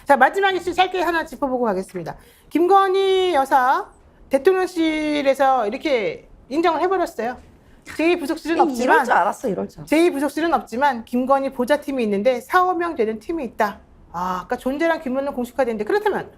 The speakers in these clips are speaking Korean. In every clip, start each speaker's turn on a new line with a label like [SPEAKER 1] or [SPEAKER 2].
[SPEAKER 1] 자, 마지막 이슈 짧게 하나 짚어보고 가겠습니다. 김건희 여사 대통령실에서 이렇게 인정을 해버렸어요. 제2부속실은 없지만
[SPEAKER 2] 이럴 줄 알았어, 이럴 줄 알았어.
[SPEAKER 1] 제2부속실은 없지만 김건희 보좌팀이 있는데 4, 5명 되는 팀이 있다. 아까 존재랑 규모는 공식화되는데 그렇다면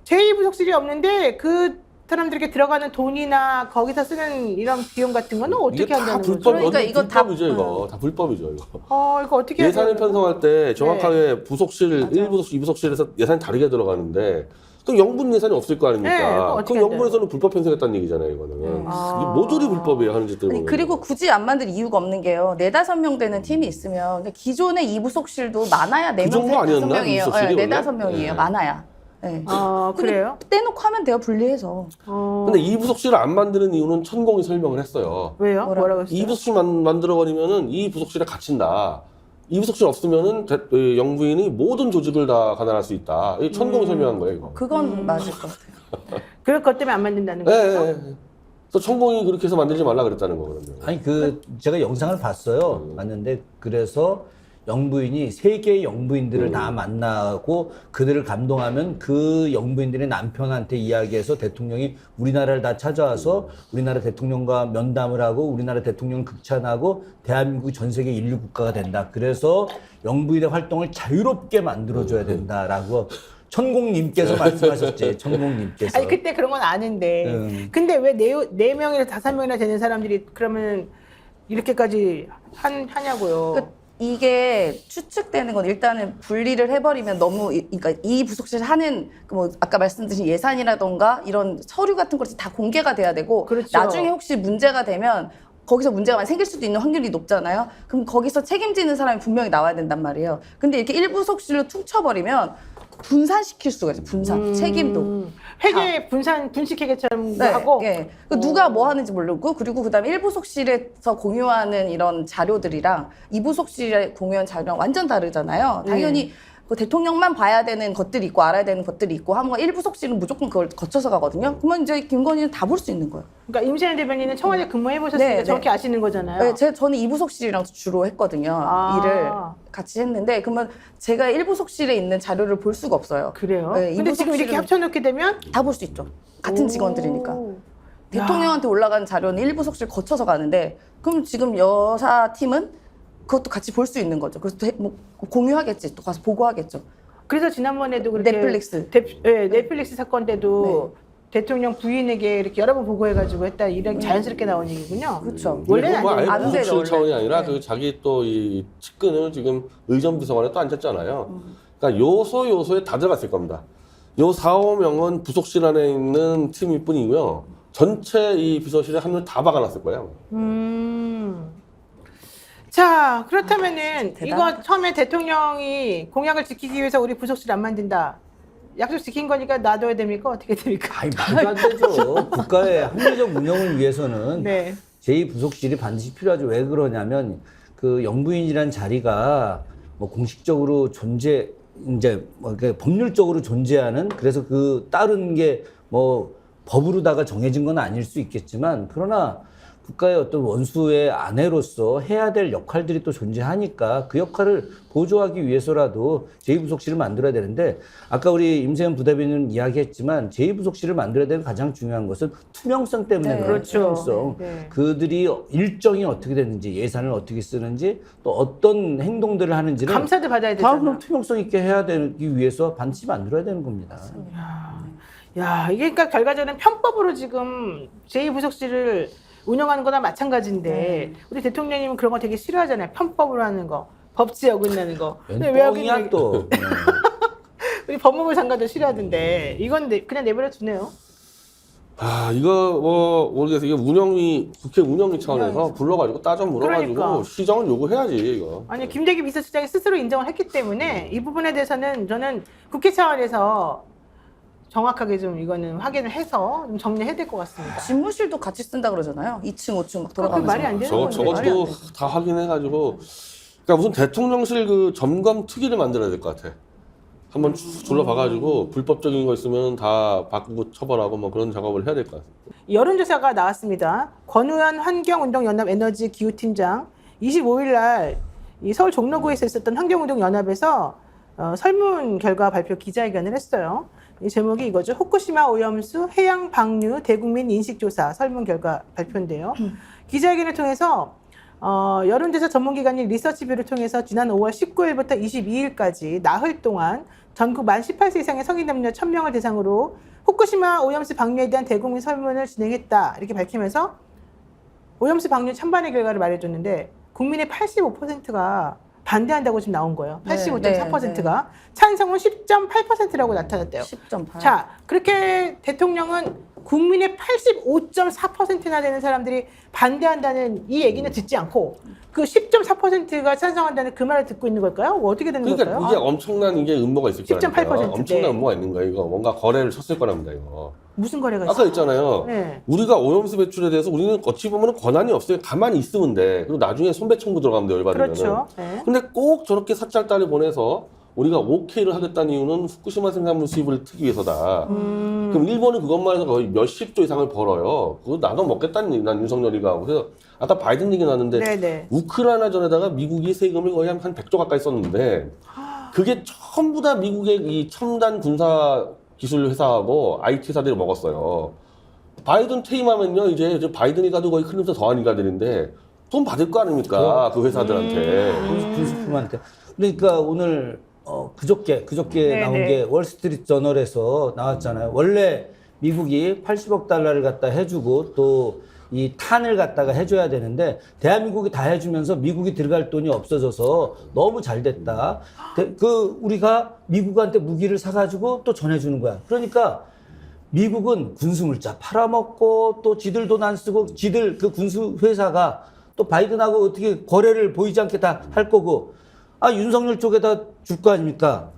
[SPEAKER 1] 제2부속실이 없는데 그 사람들에게 들어가는 돈이나 거기서 쓰는 이런 비용 같은 거는 어떻게 한다는 거죠?
[SPEAKER 2] 그러니까 이거 다
[SPEAKER 3] 불법이죠, 이거. 다 불법이죠, 이거.
[SPEAKER 1] 이거 어떻게
[SPEAKER 3] 예산을 편성할 때 정확하게
[SPEAKER 1] 네.
[SPEAKER 3] 부속실,
[SPEAKER 1] 맞아요.
[SPEAKER 3] 1부속실, 2부속실에서 예산이 다르게 들어가는데 그럼 영분 예산이 없을 거
[SPEAKER 1] 네, 그거
[SPEAKER 3] 아닙니까?
[SPEAKER 1] 어떻게
[SPEAKER 3] 그 영분에서는 불법 편성했다는 얘기잖아요, 이거는. 이게 모조리 불법이에요, 하는 짓들 보면.
[SPEAKER 2] 그리고 굳이 안 만들 이유가 없는 게요. 4-5명 되는 팀이 있으면 근데 기존의 2부속실도 많아야 4명,
[SPEAKER 3] 정도 아니었나?
[SPEAKER 2] 5명이에요.
[SPEAKER 3] 이부속실이
[SPEAKER 2] 네,
[SPEAKER 3] 원래?
[SPEAKER 2] 4-5명이에요.
[SPEAKER 3] 네.
[SPEAKER 2] 많아야. 네.
[SPEAKER 1] 그래요?
[SPEAKER 2] 떼놓고 하면 돼요, 분리해서.
[SPEAKER 3] 근데 2부속실을 안 만드는 이유는 천공이 설명을 했어요.
[SPEAKER 1] 왜요? 뭐라고 했어요?
[SPEAKER 3] 2부속실 만들어버리면은 이 부속실에 갇힌다. 2부속실 없으면은 영부인이 모든 조직을 다 가담할 수 있다. 이 천공이 설명한 거예요, 이거.
[SPEAKER 2] 그건 맞을 것 같아요.
[SPEAKER 1] 그럴 것 때문에 안 만든다는
[SPEAKER 3] 네,
[SPEAKER 1] 거죠?
[SPEAKER 3] 네, 네. 그래서 천공이 그렇게 해서 만들지 말라 그랬다는 거거든요.
[SPEAKER 4] 아니 제가 영상을 봤어요. 봤는데 그래서 영부인이 3개의 영부인들을 다 만나고 그들을 감동하면 그 영부인들의 남편한테 이야기해서 대통령이 우리나라를 다 찾아와서 우리나라 대통령과 면담을 하고 우리나라 대통령을 극찬하고 대한민국이 전 세계 인류 국가가 된다. 그래서 영부인의 활동을 자유롭게 만들어줘야 된다라고 천공님께서 말씀하셨지. 천공님께서.
[SPEAKER 1] 아니 그때 그런 건 아는데 근데 왜 4명이나 5명이나 되는 사람들이 그러면 이렇게까지 하냐고요.
[SPEAKER 2] 이게 추측되는 건 일단은 분리를 해버리면 너무 그러니까 이 부속실 하는 뭐 아까 말씀드린 예산이라던가 이런 서류 같은 것이 다 공개가 돼야 되고
[SPEAKER 1] 그렇죠.
[SPEAKER 2] 나중에 혹시 문제가 되면 거기서 문제가 많이 생길 수도 있는 확률이 높잖아요. 그럼 거기서 책임지는 사람이 분명히 나와야 된단 말이에요. 근데 이렇게 일부속실로 퉁쳐버리면 분산시킬 수가 있어요. 분산 책임도.
[SPEAKER 1] 회계 분식회계처럼
[SPEAKER 2] 네,
[SPEAKER 1] 하고
[SPEAKER 2] 네. 누가 뭐 하는지 모르고 그리고 그다음에 1부속실에서 공유하는 이런 자료들이랑 2부속실에 공유한 자료랑 완전 다르잖아요. 당연히 그 대통령만 봐야 되는 것들이 있고 알아야 되는 것들이 있고 하면 1부속실은 무조건 그걸 거쳐서 가거든요. 그러면 이제 김건희는 다 볼 수 있는 거예요.
[SPEAKER 1] 그러니까 임세현 대변인은 청와대 근무해 보셨으니까
[SPEAKER 2] 네,
[SPEAKER 1] 정확히
[SPEAKER 2] 네.
[SPEAKER 1] 아시는 거잖아요.
[SPEAKER 2] 네, 저는 2부속실이랑 주로 했거든요. 일을 같이 했는데 그러면 제가 1부속실에 있는 자료를 볼 수가 없어요.
[SPEAKER 1] 그래요?
[SPEAKER 2] 네,
[SPEAKER 1] 근데 지금 이렇게
[SPEAKER 2] 2부속실은
[SPEAKER 1] 합쳐놓게 되면
[SPEAKER 2] 다 볼 수 있죠. 같은 직원들이니까.
[SPEAKER 1] 오.
[SPEAKER 2] 대통령한테 올라간 자료는 1부속실 거쳐서 가는데 그럼 지금 여사팀은 그것도 같이 볼 수 있는 거죠. 그래서 뭐 공유하겠지. 또 가서 보고하겠죠.
[SPEAKER 1] 그래서 지난번에도 그렇게
[SPEAKER 2] 넷플릭스.
[SPEAKER 1] 넷플릭스 사건 때도 대통령 부인에게 이렇게 여러 번 보고해가지고 했다 이런 자연스럽게 나온 얘기군요.
[SPEAKER 2] 그렇죠.
[SPEAKER 1] 원래는
[SPEAKER 3] 뭐
[SPEAKER 1] 안
[SPEAKER 3] 아예
[SPEAKER 1] 되는
[SPEAKER 2] 되죠,
[SPEAKER 3] 부속실
[SPEAKER 2] 원래.
[SPEAKER 3] 차원이 아니라
[SPEAKER 2] 네.
[SPEAKER 3] 그 자기 또 이 측근을 지금 의전비서관에 또 앉혔잖아요. 그러니까 요소에 다 들어갔을 겁니다. 요 4, 5명은 부속실 안에 있는 팀일 뿐이고요. 전체 이 비서실에 한 명 다 박아놨을 거예요.
[SPEAKER 1] 자, 그렇다면은
[SPEAKER 2] 대단하다.
[SPEAKER 1] 이거 처음에 대통령이 공약을 지키기 위해서 우리 부속실 안 만든다. 약속 지킨 거니까 놔둬야 됩니까? 어떻게 됩니까?
[SPEAKER 4] 아니 말도 안 되죠. 국가의 합리적 운영을 위해서는
[SPEAKER 1] 네.
[SPEAKER 4] 제2부속실이 반드시 필요하죠. 왜 그러냐면 그 영부인이란 자리가 뭐 공식적으로 이제 뭐 법률적으로 존재하는 그래서 그 따르는 게 뭐 법으로다가 정해진 건 아닐 수 있겠지만 그러나 국가의 어떤 원수의 아내로서 해야 될 역할들이 또 존재하니까 그 역할을 보조하기 위해서라도 제2부속실을 만들어야 되는데 아까 우리 임세현 부대변인은 이야기했지만 제2부속실을 만들어야 되는 가장 중요한 것은 투명성 때문에
[SPEAKER 2] 네,
[SPEAKER 4] 그래요.
[SPEAKER 1] 그렇죠.
[SPEAKER 4] 투명성.
[SPEAKER 1] 네.
[SPEAKER 4] 그들이 일정이 어떻게 되는지 예산을 어떻게 쓰는지 또 어떤 행동들을 하는지를
[SPEAKER 1] 감사도 받아야
[SPEAKER 4] 다
[SPEAKER 1] 되잖아.
[SPEAKER 4] 그럼 투명성 있게 해야 되기 위해서 반드시 만들어야 되는 겁니다.
[SPEAKER 1] 야, 이게 그러니까 결과적으로는 편법으로 지금 제2부속실을 운영하는 거나 마찬가지인데 우리 대통령님은 그런 거 되게 싫어하잖아요. 편법으로 하는 거, 법치에 어긋나는 거. 근데 왜
[SPEAKER 4] 뻥이야 또.
[SPEAKER 1] 우리 법무부 장관도 싫어하던데 이건 그냥 내버려 두네요.
[SPEAKER 3] 아, 이거 뭐 모르겠어요. 이게 국회 운영위 차원에서 불러가지고 따져 물어가지고
[SPEAKER 1] 그러니까.
[SPEAKER 3] 시정을 요구해야지 이거.
[SPEAKER 1] 아니 김대기 비서실장이 스스로 인정을 했기 때문에 이 부분에 대해서는 저는 국회 차원에서 정확하게 좀 이거는 확인을 해서 좀 정리해야 될 것 같습니다.
[SPEAKER 2] 집무실도 같이 쓴다 그러잖아요. 2층, 5층 막
[SPEAKER 1] 그
[SPEAKER 2] 돌아가면서.
[SPEAKER 1] 말이 안 되는 건데. 말이 안
[SPEAKER 3] 저것도
[SPEAKER 1] 돼.
[SPEAKER 3] 다 확인해가지고 그러니까 무슨 대통령실 그 점검 특위를 만들어야 될 것 같아. 한번 둘러봐가지고 불법적인 거 있으면 다 바꾸고 처벌하고 뭐 그런 작업을 해야 될 것 같아.
[SPEAKER 1] 여론조사가 나왔습니다. 권우현 환경운동연합 에너지 기후팀장 25일 날 이 서울 종로구에서 있었던 환경운동연합에서 설문 결과 발표 기자회견을 했어요. 이 제목이 이거죠. 후쿠시마 오염수 해양 방류 대국민 인식조사 설문 결과 발표인데요. 기자회견을 통해서 여론조사 전문기관인 리서치뷰를 통해서 지난 5월 19일부터 22일까지 나흘 동안 전국 만 18세 이상의 성인 남녀 1000명을 대상으로 후쿠시마 오염수 방류에 대한 대국민 설문을 진행했다. 이렇게 밝히면서 오염수 방류 찬반의 결과를 말해줬는데 국민의 85%가 반대한다고 지금 나온 거예요. 85.4%가 찬성은 10.8%라고 나타났대요.
[SPEAKER 2] 10.8.
[SPEAKER 1] 자, 그렇게 대통령은 국민의 85.4%나 되는 사람들이 반대한다는 이 얘기는 듣지 않고 그 10.4%가 찬성한다는 그 말을 듣고 있는 걸까요? 어떻게 되는
[SPEAKER 3] 그러니까
[SPEAKER 1] 걸까요?
[SPEAKER 3] 이게 엄청난 이게 음모가 있을 거예요.
[SPEAKER 1] 10.8%,
[SPEAKER 3] 엄청난
[SPEAKER 1] 네.
[SPEAKER 3] 음모가 있는 거예요. 이거 뭔가 거래를 쳤을 거랍니다. 이거.
[SPEAKER 1] 무슨 거래가
[SPEAKER 3] 아까
[SPEAKER 1] 있어요?
[SPEAKER 3] 있잖아요.
[SPEAKER 1] 네.
[SPEAKER 3] 우리가 오염수 배출에 대해서 우리는 어찌 보면 권한이 없어요. 가만히 있으면 돼. 그리고 나중에 손배청구 들어가면 돼, 열받으면.
[SPEAKER 1] 그렇죠. 네.
[SPEAKER 3] 근데 꼭 저렇게 사찰단을 보내서 우리가 오케이를 하겠다는 이유는 후쿠시마 생산물 수입을 트기 위해서다. 그럼 일본은 그것만 해서 거의 몇십 조 이상을 벌어요. 그거 나도 먹겠다는 얘기, 난 윤석열이가. 그래서 아까 바이든 얘기 나왔는데
[SPEAKER 1] 네네.
[SPEAKER 3] 우크라이나 전에다가 미국이 세금을 거의 한 100조 가까이 썼는데 그게 전부 다 미국의 이 첨단 군사 기술 회사하고 IT 회사들이 먹었어요. 바이든 퇴임하면요, 이제 바이든이 가도 거의 큰 힘서 더한 인가들인데 돈 받을 거 아닙니까? 그 회사들한테.
[SPEAKER 4] 군수품한테. 그러니까 오늘 그저께
[SPEAKER 1] 네네.
[SPEAKER 4] 나온 게 월스트리트 저널에서 나왔잖아요. 원래 미국이 80억 달러를 갖다 해주고 또 이 탄을 갖다가 해줘야 되는데 대한민국이 다 해주면서 미국이 들어갈 돈이 없어져서 너무 잘 됐다. 우리가 미국한테 무기를 사가지고 또 전해주는 거야. 그러니까 미국은 군수물자 팔아먹고 또 지들 돈 안 쓰고 지들 그 군수 회사가 또 바이든하고 어떻게 거래를 보이지 않게 다 할 거고 윤석열 쪽에다 줄 거 아닙니까?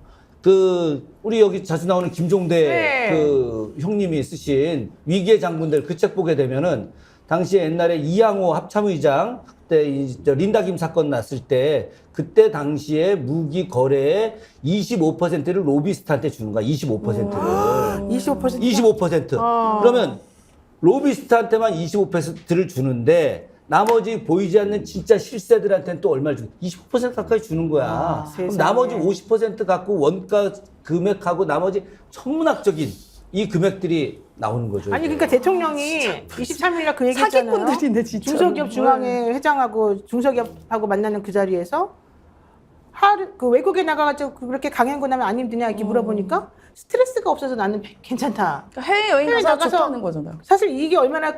[SPEAKER 4] 우리 여기 자주 나오는 김종대
[SPEAKER 1] 네.
[SPEAKER 4] 그 형님이 쓰신 위기의 장군들 그 책 보게 되면은 당시에 옛날에 이양호 합참의장 그때 린다 김 사건 났을 때 그때 당시에 무기 거래의 25%를 로비스트한테 주는 거야. 25%를.
[SPEAKER 1] 25%?
[SPEAKER 4] 25%. 그러면 로비스트한테만 25%를 주는데 나머지 보이지 않는 진짜 실세들한테는 또 얼마를 주고 25% 가까이 주는 거야. 그럼
[SPEAKER 1] 세상에.
[SPEAKER 4] 나머지 50% 갖고 원가 금액하고 나머지 천문학적인 이 금액들이 나오는 거죠.
[SPEAKER 1] 아니
[SPEAKER 4] 이게.
[SPEAKER 1] 그러니까 대통령이 23일날 그 얘기했잖아요.
[SPEAKER 2] 사기꾼들이네, 진짜.
[SPEAKER 1] 중소기업 중앙회 회장하고 중소기업하고 만나는 그 자리에서 그 외국에 나가가지고 그렇게 강행군하면 안 힘드냐 이렇게 물어보니까 스트레스가 없어서 나는 괜찮다.
[SPEAKER 2] 그러니까 해외여행
[SPEAKER 1] 해외
[SPEAKER 2] 가서
[SPEAKER 1] 나가서
[SPEAKER 2] 좋다는 거잖아요.
[SPEAKER 1] 사실 이게 얼마나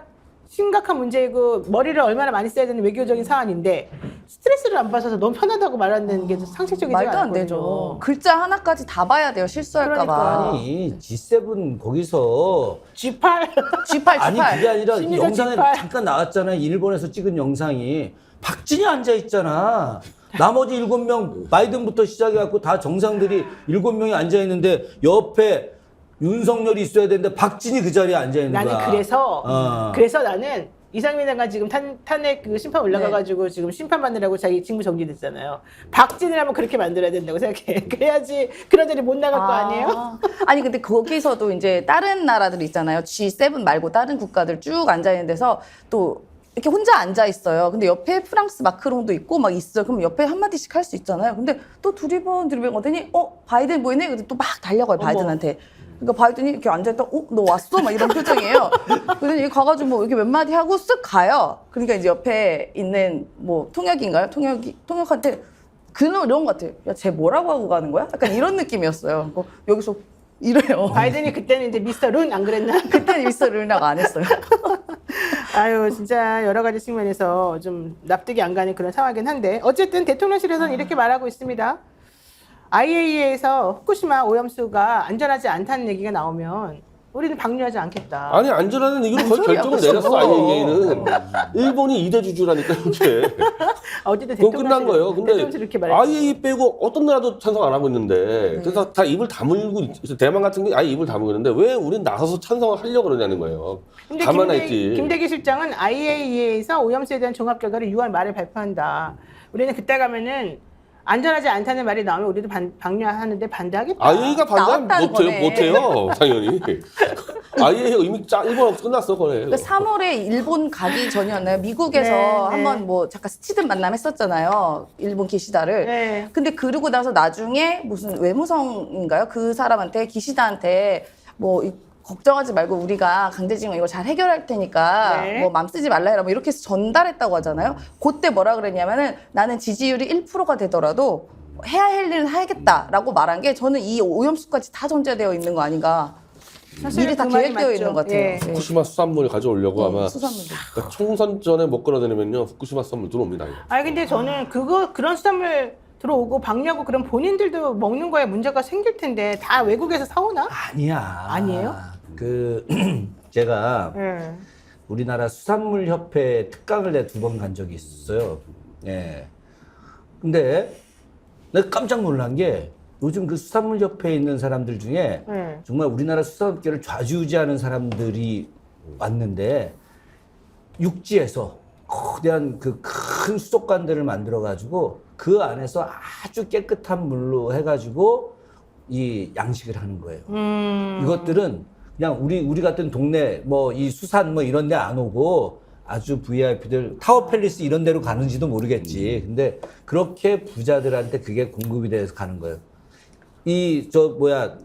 [SPEAKER 1] 심각한 문제이고 머리를 얼마나 많이 써야 되는 외교적인 사안인데 스트레스를 안 받아서 너무 편하다고 말하는 게 상식적이지
[SPEAKER 2] 말도 안
[SPEAKER 1] 않거든요.
[SPEAKER 2] 되죠. 글자 하나까지 다 봐야 돼요. 실수할까봐.
[SPEAKER 1] 그러니까.
[SPEAKER 4] 아니 G7 거기서
[SPEAKER 1] G8
[SPEAKER 2] G8,
[SPEAKER 4] 아니
[SPEAKER 2] G8.
[SPEAKER 4] 그게 아니라
[SPEAKER 1] 심리적
[SPEAKER 4] 영상에
[SPEAKER 1] G8.
[SPEAKER 4] 잠깐 나왔잖아요. 일본에서 찍은 영상이 박진이 앉아 있잖아. 나머지 7명 바이든부터 시작해갖고 다 정상들이 7명이 앉아 있는데 옆에 윤석열이 있어야 되는데 박진이 그 자리에 앉아 있는 거야.
[SPEAKER 1] 나는 그래서 나는 이상민 장관 지금 탄핵 그 심판 올라가가지고 지금 심판받느라고 자기 직무 정지됐잖아요. 박진을 한번 그렇게 만들어야 된다고 생각해. 그래야지 그런 자리 못 나갈 거 아니에요?
[SPEAKER 2] 아니 근데 거기서도 이제 다른 나라들 있잖아요. G7 말고 다른 국가들 쭉 앉아 있는 데서 또 이렇게 혼자 앉아 있어요. 근데 옆에 프랑스 마크롱도 있고 막 있어. 그럼 옆에 한마디씩 할 수 있잖아요. 근데 또 두리번 하더니 바이든 보이네. 근데 또 막 달려가요 바이든한테. 그러니까 바이든이 이렇게 앉아있다, 너 왔어? 막 이런 표정이에요. 그러더니 가가지고 뭐 이렇게 몇 마디 하고 쓱 가요. 그러니까 이제 옆에 있는 뭐 통역인가요? 통역한테 이런 것 같아요. 야, 쟤 뭐라고 하고 가는 거야? 약간 이런 느낌이었어요. 여기서 이래요.
[SPEAKER 1] 바이든이 그때는 이제 미스터 룬 안 그랬나?
[SPEAKER 2] 그때는 미스터 룰이라고 안 했어요.
[SPEAKER 1] 아유 진짜 여러 가지 측면에서 좀 납득이 안 가는 그런 상황이긴 한데 어쨌든 대통령실에서는 이렇게 말하고 있습니다. IAEA에서 후쿠시마 오염수가 안전하지 않다는 얘기가 나오면 우리는 방류하지 않겠다.
[SPEAKER 3] 아니, 안전하는 얘기로 거의
[SPEAKER 2] 소리야,
[SPEAKER 3] 결정을
[SPEAKER 2] 벌써.
[SPEAKER 3] 내렸어, IAEA는. 일본이 2대 주주라니까, 이게.
[SPEAKER 1] 어쨌든
[SPEAKER 3] 그건 끝난 거예요. 근데
[SPEAKER 1] 대통령실 이렇게 말했죠.
[SPEAKER 3] IAEA 빼고 어떤 나라도 찬성 안 하고 있는데 그래서 다 입을 다물고 있어. 대만 같은 게 아예 입을 다물고 있는데 왜 우린 나서서 찬성을 하려고 그러냐는 거예요.
[SPEAKER 1] 근데
[SPEAKER 3] 가만히 있지.
[SPEAKER 1] 김대기 실장은 IAEA에서 오염수에 대한 종합 결과를 6월 말에 발표한다. 우리는 그때 가면은 안전하지 않다는 말이 나오면 우리도 방류하는데 반대하겠다.
[SPEAKER 3] IAEA가 반대하면
[SPEAKER 2] 나왔다는 거네.
[SPEAKER 3] 못해요, 당연히. IAEA 이미 일본하고 끝났어, 거래.
[SPEAKER 2] 그러니까 3월에 일본 가기 전이었나요? 미국에서
[SPEAKER 1] 네, 네.
[SPEAKER 2] 한번 뭐 잠깐 스치듯 만남했었잖아요. 일본 기시다를.
[SPEAKER 1] 네.
[SPEAKER 2] 근데 그러고 나서 나중에 무슨 외무성인가요? 그 사람한테 기시다한테 뭐 걱정하지 말고 우리가 강제징용 이거 잘 해결할 테니까
[SPEAKER 1] 네.
[SPEAKER 2] 뭐 맘 쓰지 말라 해라 뭐 이렇게 해서 전달했다고 하잖아요. 그때 뭐라 그랬냐면은 나는 지지율이 1%가 되더라도 해야 할 일은 하겠다라고 말한 게 저는 이 오염수까지 다 전제되어 있는 거 아닌가.
[SPEAKER 1] 사실은
[SPEAKER 2] 미리 다
[SPEAKER 1] 그 말이
[SPEAKER 2] 계획되어
[SPEAKER 1] 맞죠.
[SPEAKER 2] 있는 것 같아요.
[SPEAKER 1] 예.
[SPEAKER 2] 네.
[SPEAKER 3] 후쿠시마 수산물 가져오려고 아마
[SPEAKER 2] 수산물들.
[SPEAKER 3] 그러니까 총선 전에 못 끌어내면요 후쿠시마 수산물 들어옵니다. 이거.
[SPEAKER 1] 아니 근데 저는 그런 수산물 들어오고 방류하고 그럼 본인들도 먹는 거에 문제가 생길 텐데 다 외국에서 사오나?
[SPEAKER 4] 아니야.
[SPEAKER 1] 아니에요?
[SPEAKER 4] 그 제가
[SPEAKER 1] 예.
[SPEAKER 4] 우리나라 수산물협회 특강을 내가 2번 간 적이 있었어요. 예. 근데 내가 깜짝 놀란 게 요즘 그 수산물협회에 있는 사람들 중에
[SPEAKER 1] 예.
[SPEAKER 4] 정말 우리나라 수산업계를 좌지우지하는 사람들이 왔는데 육지에서 거대한 그 큰 수족관들을 만들어 가지고 그 안에서 아주 깨끗한 물로 해가지고 이 양식을 하는 거예요. 이것들은 그냥 우리 같은 동네 뭐 이 수산 뭐 이런 데 안 오고 아주 VIP들 타워 팰리스 이런 데로 가는지도 모르겠지. 근데 그렇게 부자들한테 그게 공급이 돼서 가는 거예요.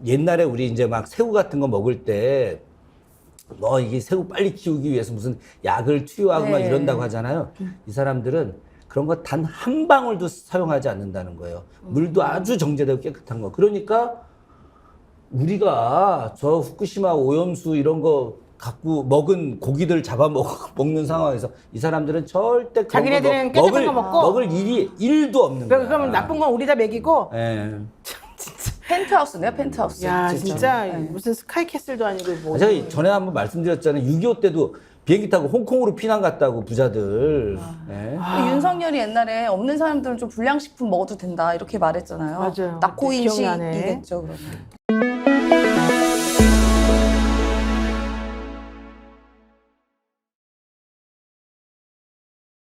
[SPEAKER 4] 옛날에 우리 이제 막 새우 같은 거 먹을 때 너 이게 새우 빨리 키우기 위해서 무슨 약을 투여하고 막
[SPEAKER 2] 네.
[SPEAKER 4] 이런다고 하잖아요. 이 사람들은 그런 거 단 한 방울도 사용하지 않는다는 거예요. 물도 아주 정제되고 깨끗한 거. 그러니까 우리가 저 후쿠시마 오염수 이런 거 갖고 먹은 고기들 먹는 상황에서 이 사람들은 절대 그런
[SPEAKER 1] 자기네들은 깨끗한 거 먹고?
[SPEAKER 4] 먹을 일이 1도 없는 거야.
[SPEAKER 1] 그러면 나쁜 건 우리 다 먹이고.
[SPEAKER 4] 예.
[SPEAKER 2] 펜트하우스네요, 펜트하우스.
[SPEAKER 1] 야 진짜
[SPEAKER 2] 네.
[SPEAKER 1] 무슨 스카이캐슬도 아니고 뭐.
[SPEAKER 4] 제가 전에 한번 말씀드렸잖아요. 6.25 때도 비행기 타고 홍콩으로 피난 갔다고 부자들. 예.
[SPEAKER 2] 윤석열이 옛날에 없는 사람들은 좀 불량식품 먹어도 된다 이렇게 말했잖아요.
[SPEAKER 1] 맞아요.
[SPEAKER 2] 낙고
[SPEAKER 1] 기억나네.
[SPEAKER 2] 인식이겠죠, 그러면.